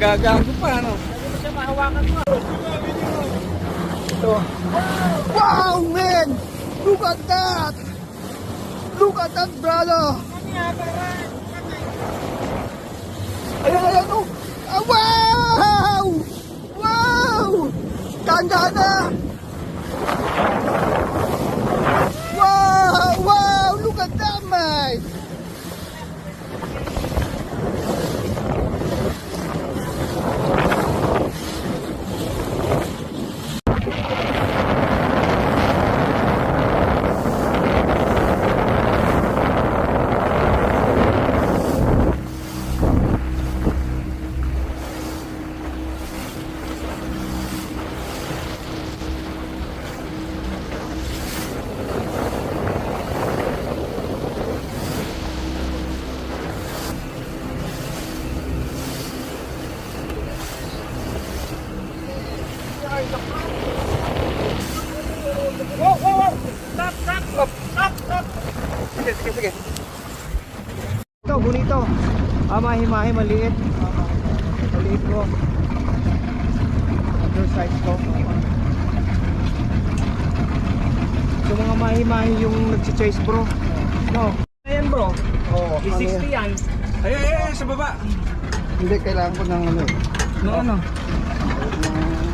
Gagago pa, ano? Hindi mo siya mahawakan mo. Ito. Wow, man! Look at that! Look at that, brother! Ayan, ayan, oh! Ah, wow! Wow! Tanda na! Wow! Wow! Look at that, man! Wow, wow, wow! Stop, stop, stop, stop, stop! Sige, sige, sige. Ito, bonito. Mahi-mahi, maliit. Maliit ko. Other size ko. So mga mahi-mahi yung nagsi-chase bro. No. Ayan bro, Oo. i-60 yan. Ay, ay, ay, sa baba. Hindi, kailangan ko ng ano eh. No, ano? Ng